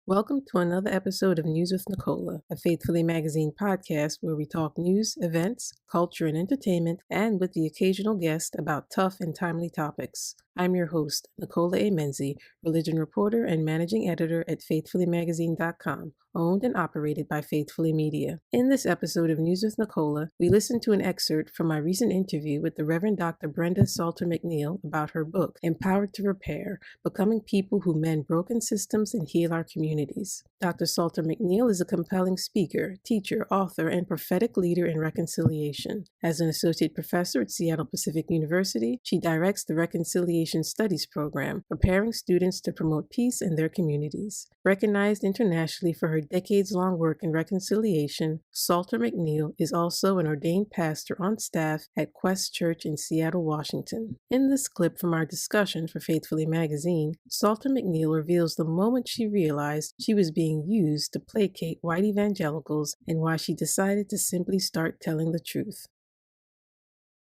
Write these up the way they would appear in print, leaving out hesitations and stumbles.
Welcome to another episode of News with Nicola, a Faithfully Magazine podcast where we talk news, events, culture, and entertainment, and with the occasional guest about tough and timely topics. I'm your host, Nicola A. Menzi, religion reporter and managing editor at faithfullymagazine.com, owned and operated by Faithfully Media. In this episode of News with Nicola, we listen to an excerpt from my recent interview with the Reverend Dr. Brenda Salter McNeil about her book, Empowered to Repair, Becoming People Who Mend Broken Systems and Heal Our Communities. Dr. Salter McNeil is a compelling speaker, teacher, author, and prophetic leader in reconciliation. As an associate professor at Seattle Pacific University, she directs the Reconciliation Studies program, preparing students to promote peace in their communities. Recognized internationally for her decades-long work in reconciliation, Salter McNeil is also an ordained pastor on staff at Quest Church in Seattle, Washington. In this clip from our discussion for Faithfully Magazine, Salter McNeil reveals the moment she realized she was being used to placate white evangelicals and why she decided to simply start telling the truth.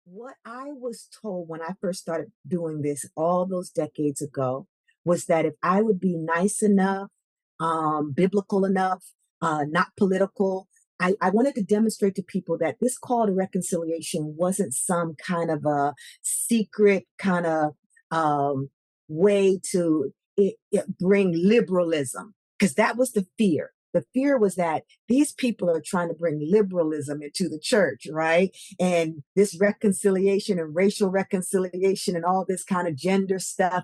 What I was told when I first started doing this all those decades ago was that if I would be nice enough, biblical enough, not political, I wanted to demonstrate to people that this call to reconciliation wasn't some kind of a secret kind of way to bring liberalism, because that was the fear. The fear was that these people are trying to bring liberalism into the church, right? And this reconciliation and racial reconciliation and all this kind of gender stuff,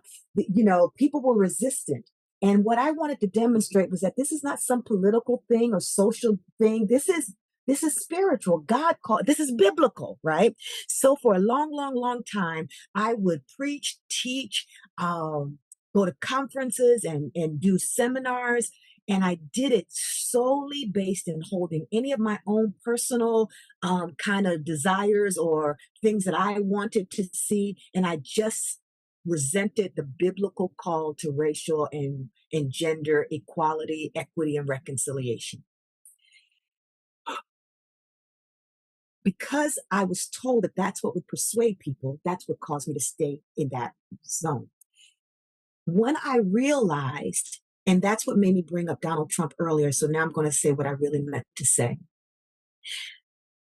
people were resistant. And what I wanted to demonstrate was that this is not some political thing or social thing. This is spiritual. God called, this is biblical, right? So for a long, long, long time, I would preach, teach, go to conferences and do seminars. And I did it solely based in holding any of my own personal kind of desires or things that I wanted to see. And I just resented the biblical call to racial and gender equality, equity, and reconciliation. Because I was told that that's what would persuade people, that's what caused me to stay in that zone. When I realized, and that's what made me bring up Donald Trump earlier, so now I'm going to say what I really meant to say.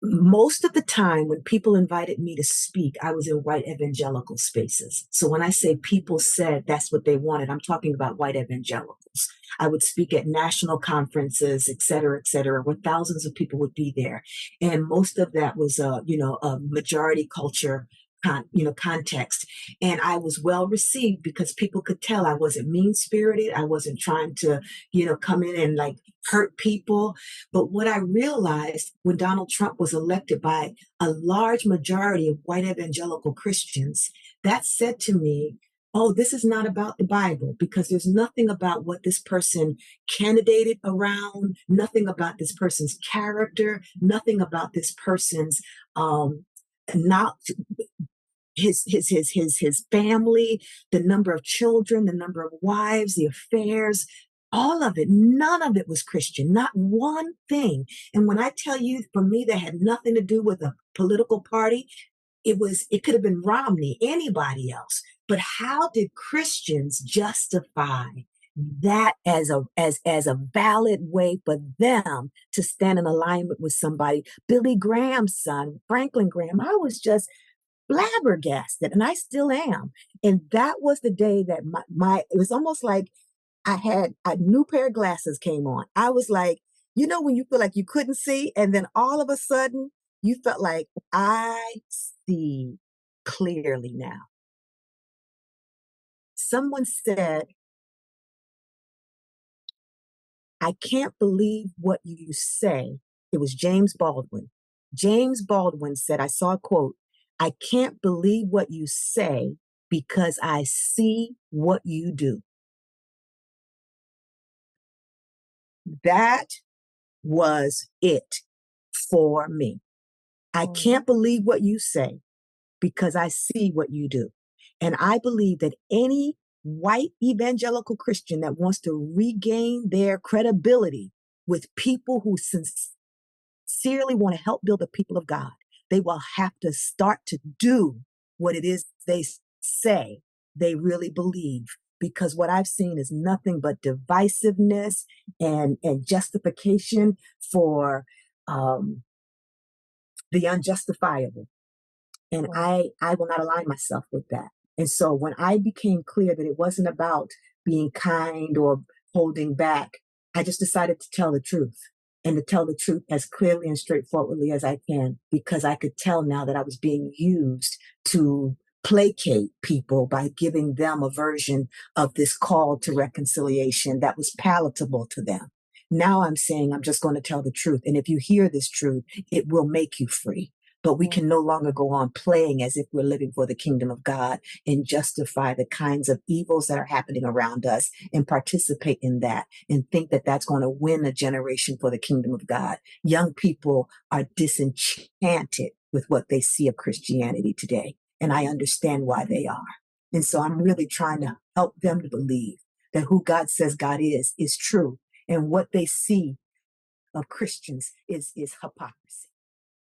Most of the time when people invited me to speak, I was in white evangelical spaces. So when I say people said that's what they wanted, I'm talking about white evangelicals. I would speak at national conferences, et cetera, where thousands of people would be there. And most of that was, a majority culture context. And I was well received because people could tell I wasn't mean spirited. I wasn't trying to, come in and like hurt people. But what I realized when Donald Trump was elected by a large majority of white evangelical Christians, that said to me, oh, this is not about the Bible, because there's nothing about what this person candidated around, nothing about this person's character, nothing about this person's not his family, the number of children, the number of wives, the affairs, all of it, none of it was Christian, not one thing. And when I tell you, for me, that had nothing to do with a political party, it could have been Romney, anybody else. But how did Christians justify that as a valid way for them to stand in alignment with somebody? Billy Graham's son, Franklin Graham, I was just flabbergasted, and I still am. And that was the day that it was almost like I had a new pair of glasses came on. I was like, when you feel like you couldn't see, and then all of a sudden you felt like, I see clearly now. Someone said, I can't believe what you say. It was James Baldwin. James Baldwin said, I saw a quote, I can't believe what you say because I see what you do. That was it for me. I can't believe what you say because I see what you do. And I believe that any white evangelical Christian that wants to regain their credibility with people who sincerely want to help build the people of God, they will have to start to do what it is they say they really believe because what I've seen is nothing but divisiveness and justification for the unjustifiable. And I will not align myself with that. And so when I became clear that it wasn't about being kind or holding back, I just decided to tell the truth, and to tell the truth as clearly and straightforwardly as I can, because I could tell now that I was being used to placate people by giving them a version of this call to reconciliation that was palatable to them. Now I'm saying I'm just going to tell the truth. And if you hear this truth, it will make you free. But we can no longer go on playing as if we're living for the kingdom of God and justify the kinds of evils that are happening around us and participate in that and think that that's going to win a generation for the kingdom of God. Young people are disenchanted with what they see of Christianity today. And I understand why they are. And so I'm really trying to help them to believe that who God says God is true. And what they see of Christians is hypocrisy.